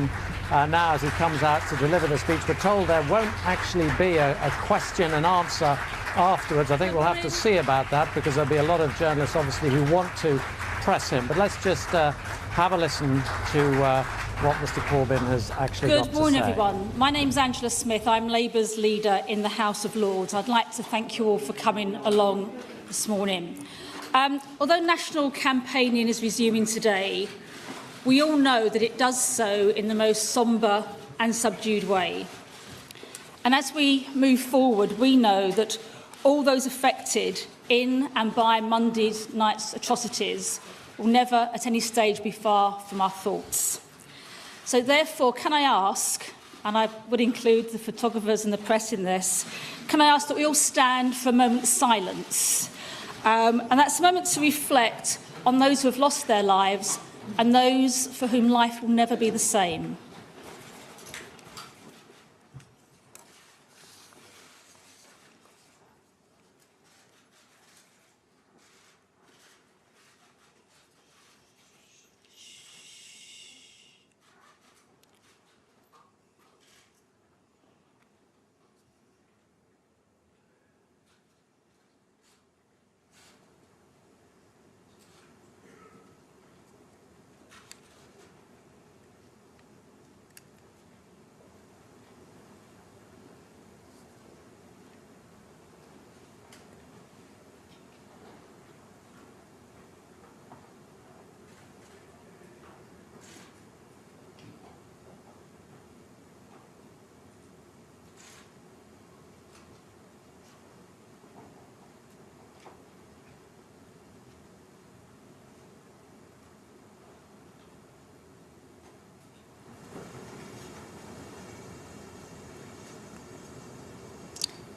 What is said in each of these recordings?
Now, as he comes out to deliver the speech, we're told there won't actually be a question and answer afterwards. I think we'll have to see about that, because there'll be a lot of journalists, obviously, who want to press him. But let's just have a listen to what Mr Corbyn has actually got to say. Good morning, everyone. My name's Angela Smith. I'm Labour's leader in the House of Lords. I'd like to thank you all for coming along this morning. Although national campaigning is resuming today, we all know that it does so in the most sombre and subdued way. And as we move forward, we know that all those affected in and by Monday night's atrocities will never at any stage be far from our thoughts. So therefore, can I ask, and I would include the photographers and the press in this, can I ask that we all stand for a moment of silence? And that's a moment to reflect on those who have lost their lives and those for whom life will never be the same.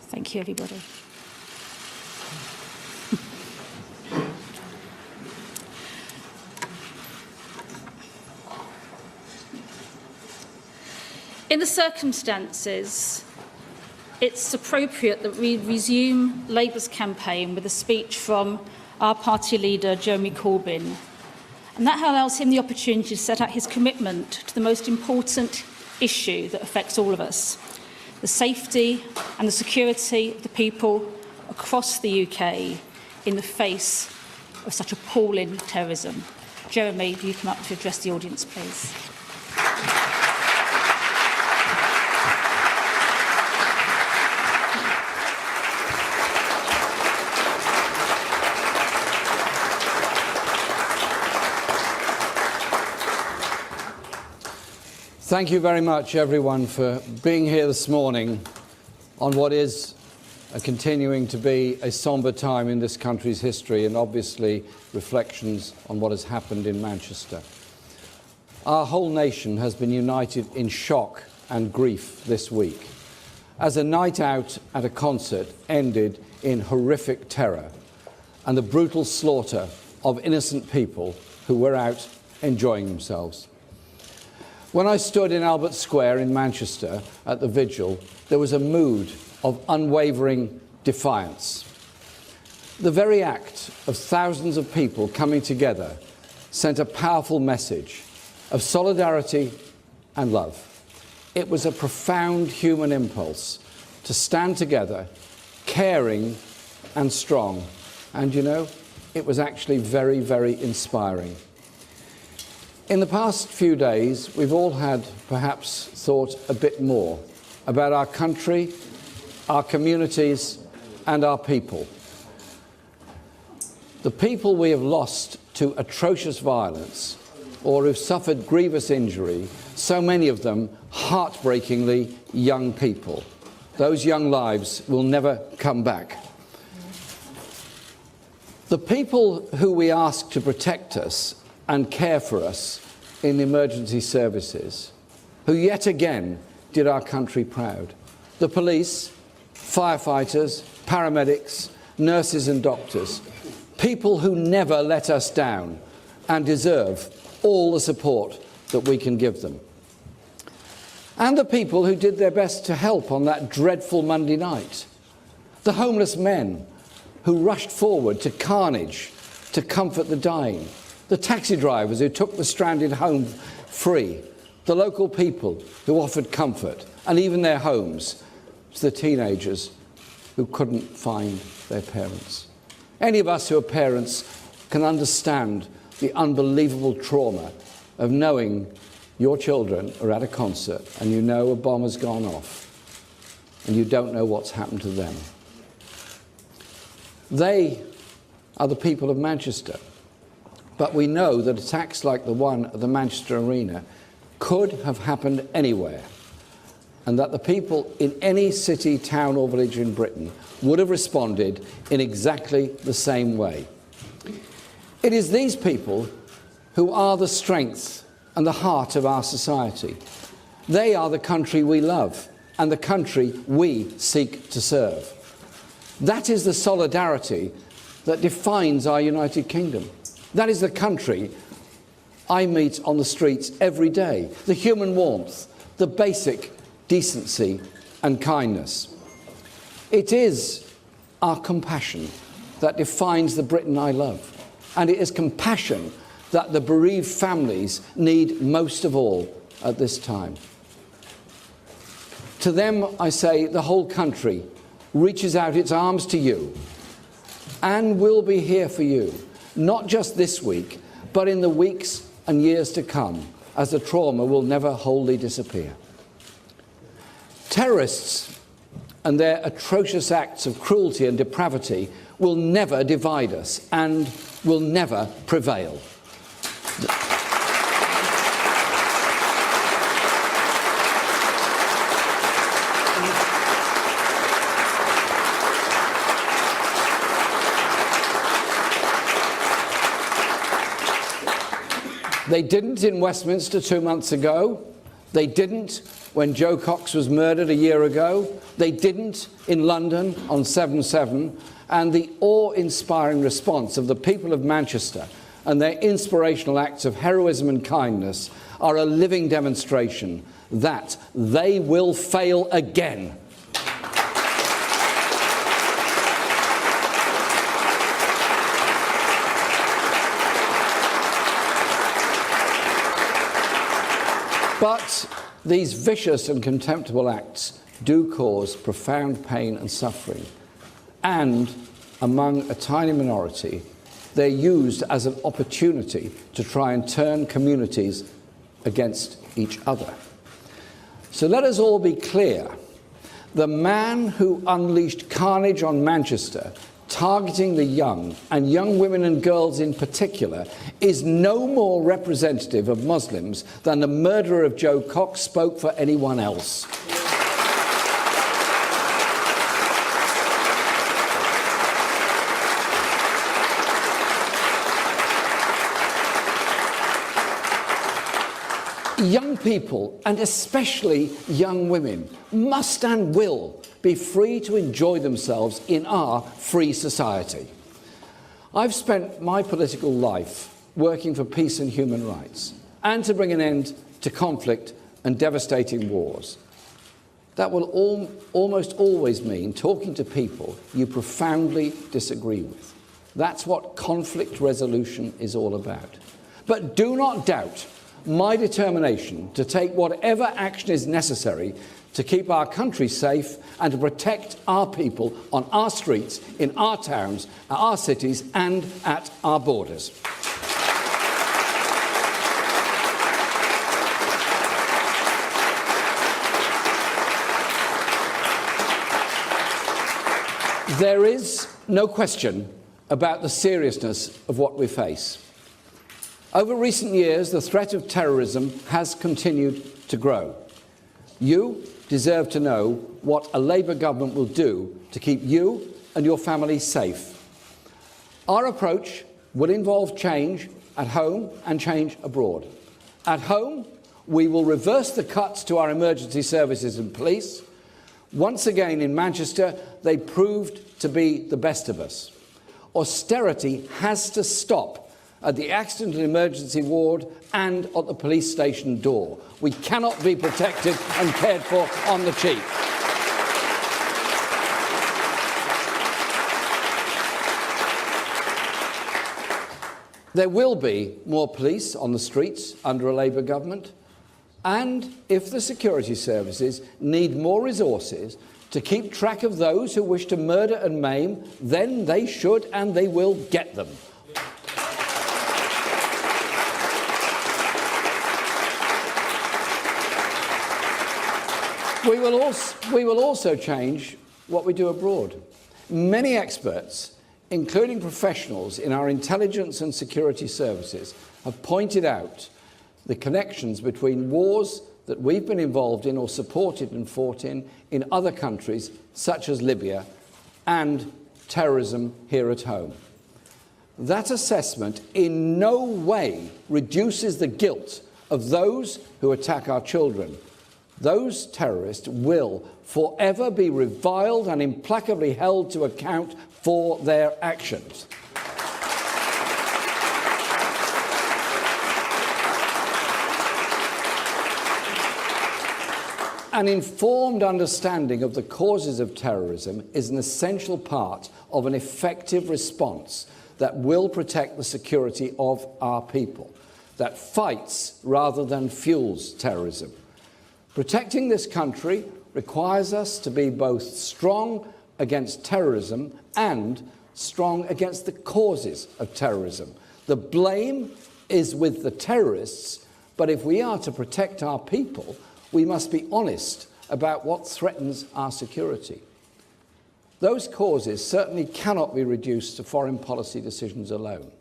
Thank you, everybody. In the circumstances, it's appropriate that we resume Labour's campaign with a speech from our party leader, Jeremy Corbyn. And that allows him the opportunity to set out his commitment to the most important issue that affects all of us: the safety and the security of the people across the UK in the face of such appalling terrorism. Jeremy, will you come up to address the audience, please? Thank you very much, everyone, for being here this morning on what is continuing to be a sombre time in this country's history, and obviously reflections on what has happened in Manchester. Our whole nation has been united in shock and grief this week, as a night out at a concert ended in horrific terror and the brutal slaughter of innocent people who were out enjoying themselves. When I stood in Albert Square in Manchester at the vigil, there was a mood of unwavering defiance. The very act of thousands of people coming together sent a powerful message of solidarity and love. It was a profound human impulse to stand together, caring and strong. And you know, it was actually very, very inspiring. In the past few days, we've all had perhaps thought a bit more about our country, our communities, and our people. The people we have lost to atrocious violence or who've suffered grievous injury, so many of them heartbreakingly young people. Those young lives will never come back. The people who we ask to protect us and care for us in the emergency services, who yet again did our country proud. The police, firefighters, paramedics, nurses and doctors, people who never let us down and deserve all the support that we can give them. And the people who did their best to help on that dreadful Monday night. The homeless men who rushed forward to carnage to comfort the dying. The taxi drivers who took the stranded home free. the local people who offered comfort and even their homes to the teenagers who couldn't find their parents. Any of us who are parents can understand the unbelievable trauma of knowing your children are at a concert and you know a bomb has gone off and you don't know what's happened to them. They are the people of Manchester. But we know that attacks like the one at the Manchester Arena could have happened anywhere, and that the people in any city, town or village in Britain would have responded in exactly the same way. It is these people who are the strength and the heart of our society. They are the country we love and the country we seek to serve. That is the solidarity that defines our United Kingdom. That is the country I meet on the streets every day. The human warmth, the basic decency and kindness. It is our compassion that defines the Britain I love. And it is compassion that the bereaved families need most of all at this time. To them, I say, the whole country reaches out its arms to you and will be here for you, not just this week, but in the weeks and years to come, as the trauma will never wholly disappear. Terrorists and their atrocious acts of cruelty and depravity will never divide us and will never prevail. They didn't in Westminster 2 months ago. They didn't when Joe Cox was murdered a year ago. They didn't in London on 7/7. And the awe-inspiring response of the people of Manchester and their inspirational acts of heroism and kindness are a living demonstration that they will fail again. But these vicious and contemptible acts do cause profound pain and suffering. And among a tiny minority, they're used as an opportunity to try and turn communities against each other. So let us all be clear. The man who unleashed carnage on Manchester, targeting the young, and young women and girls in particular, is no more representative of Muslims than the murderer of Joe Cox spoke for anyone else. Young people, and especially young women, must and will be free to enjoy themselves in our free society. I've spent my political life working for peace and human rights, and to bring an end to conflict and devastating wars. That will almost always mean talking to people you profoundly disagree with. That's what conflict resolution is all about. But do not doubt my determination to take whatever action is necessary to keep our country safe and to protect our people on our streets, in our towns, our cities and at our borders. There is no question about the seriousness of what we face. Over recent years, the threat of terrorism has continued to grow. You deserve to know what a Labour government will do to keep you and your family safe. Our approach will involve change at home and change abroad. At home, we will reverse the cuts to our emergency services and police. Once again in Manchester, they proved to be the best of us. Austerity has to stop at the accident and emergency ward and at the police station door. We cannot be protected and cared for on the cheap. There will be more police on the streets under a Labour government. And if the security services need more resources to keep track of those who wish to murder and maim, then they should and they will get them. We will also change what we do abroad. Many experts, including professionals in our intelligence and security services, have pointed out the connections between wars that we've been involved in or supported and fought in other countries, such as Libya, and terrorism here at home. That assessment in no way reduces the guilt of those who attack our children. Those terrorists will forever be reviled and implacably held to account for their actions. An informed understanding of the causes of terrorism is an essential part of an effective response that will protect the security of our people, that fights rather than fuels terrorism. Protecting this country requires us to be both strong against terrorism and strong against the causes of terrorism. The blame is with the terrorists, but if we are to protect our people, we must be honest about what threatens our security. Those causes certainly cannot be reduced to foreign policy decisions alone.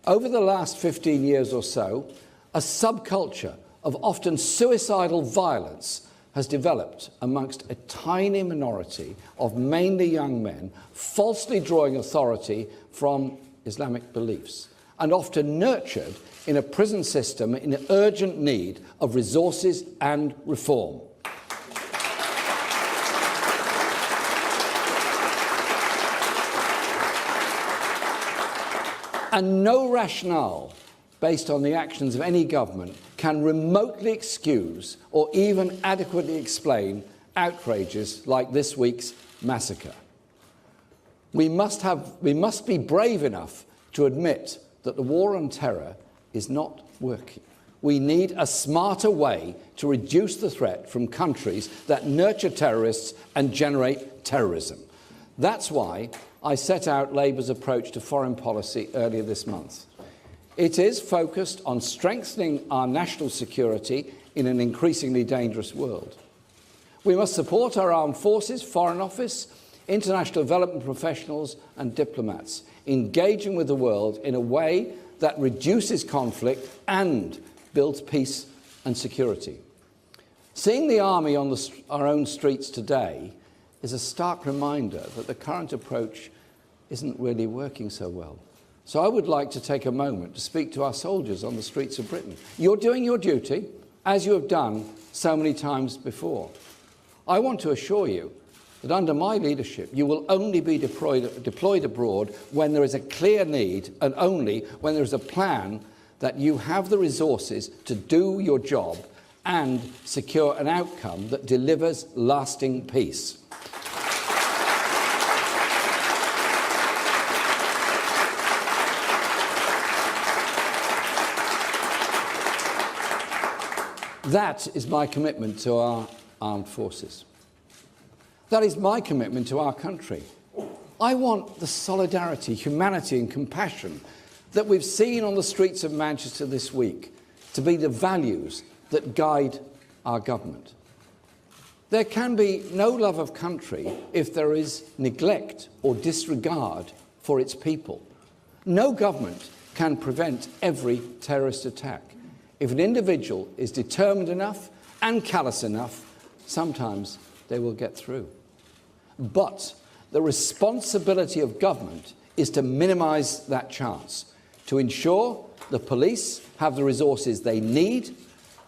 Over the last 15 years or so, a subculture of often suicidal violence has developed amongst a tiny minority of mainly young men, falsely drawing authority from Islamic beliefs, and often nurtured in a prison system in urgent need of resources and reform. And no rationale based on the actions of any government can remotely excuse or even adequately explain outrages like this week's massacre. We must be brave enough to admit that the war on terror is not working. We need a smarter way to reduce the threat from countries that nurture terrorists and generate terrorism. That's why I set out Labour's approach to foreign policy earlier this month. It is focused on strengthening our national security in an increasingly dangerous world. We must support our armed forces, Foreign Office, international development professionals and diplomats, engaging with the world in a way that reduces conflict and builds peace and security. Seeing the army on our own streets today is a stark reminder that the current approach isn't really working so well. So I would like to take a moment to speak to our soldiers on the streets of Britain. You're doing your duty, as you have done so many times before. I want to assure you that under my leadership, you will only be deployed abroad when there is a clear need and only when there is a plan that you have the resources to do your job and secure an outcome that delivers lasting peace. That is my commitment to our armed forces. That is my commitment to our country. I want the solidarity, humanity and compassion that we've seen on the streets of Manchester this week to be the values that guide our government. There can be no love of country if there is neglect or disregard for its people. No government can prevent every terrorist attack. If an individual is determined enough and callous enough, sometimes they will get through. But the responsibility of government is to minimise that chance, to ensure the police have the resources they need,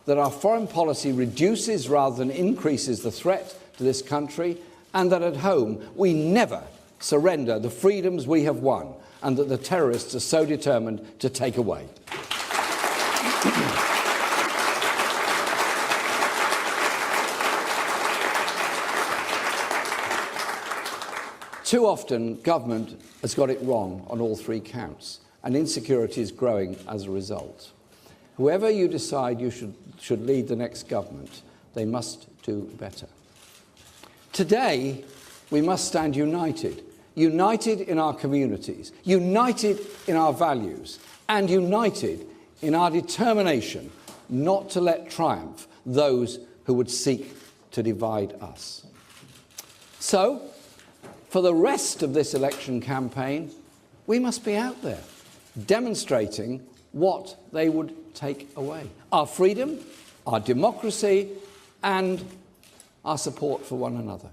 that our foreign policy reduces rather than increases the threat to this country, and that at home we never surrender the freedoms we have won and that the terrorists are so determined to take away. Too often, government has got it wrong on all three counts, and insecurity is growing as a result. Whoever you decide you should lead the next government, they must do better. Today, we must stand united. United in our communities, united in our values, and united in our determination not to let triumph those who would seek to divide us. So, for the rest of this election campaign, we must be out there demonstrating what they would take away: our freedom, our democracy, and our support for one another.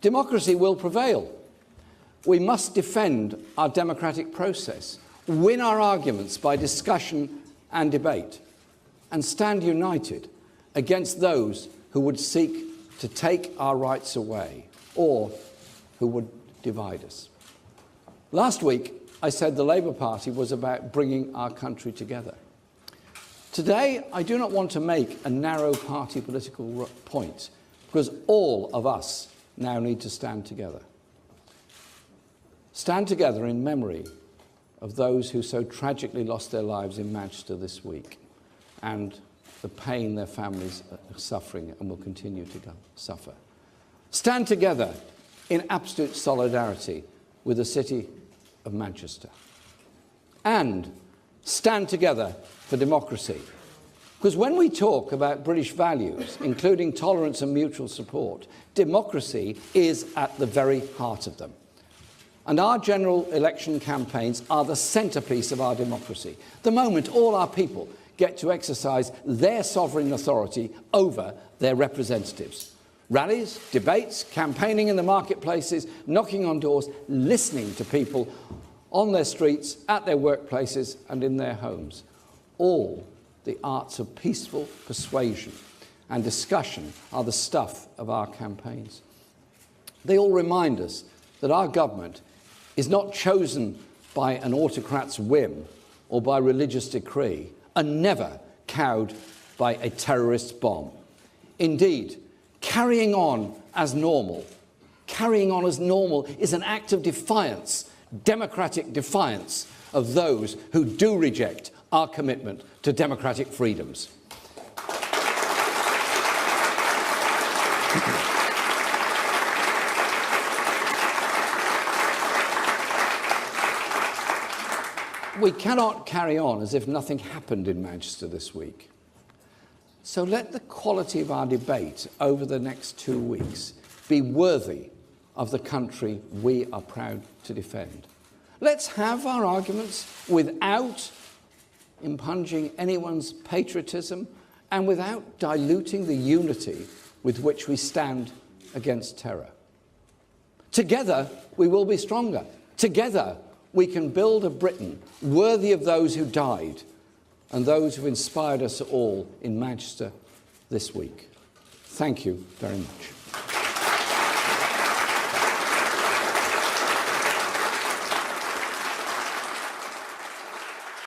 Democracy will prevail. We must defend our democratic process, win our arguments by discussion and debate, and stand united against those who would seek to take our rights away or who would divide us. Last week, I said the Labour Party was about bringing our country together. Today, I do not want to make a narrow party political point, because all of us now need to stand together. Stand together in memory of those who so tragically lost their lives in Manchester this week, and the pain their families are suffering and will continue to suffer. Stand together in absolute solidarity with the city of Manchester. And stand together for democracy. Because when we talk about British values, including tolerance and mutual support, democracy is at the very heart of them. And our general election campaigns are the centrepiece of our democracy. The moment all our people get to exercise their sovereign authority over their representatives. Rallies, debates, campaigning in the marketplaces, knocking on doors, listening to people on their streets, at their workplaces and in their homes. All the arts of peaceful persuasion and discussion are the stuff of our campaigns. They all remind us that our government is not chosen by an autocrat's whim or by religious decree, and never cowed by a terrorist's bomb. Indeed, carrying on as normal is an act of defiance, democratic defiance of those who do reject our commitment to democratic freedoms. We cannot carry on as if nothing happened in Manchester this week. So let the quality of our debate over the next 2 weeks be worthy of the country we are proud to defend. Let's have our arguments without impugning anyone's patriotism and without diluting the unity with which we stand against terror. Together, we will be stronger. Together, we can build a Britain worthy of those who died and those who inspired us all in Manchester this week. Thank you very much.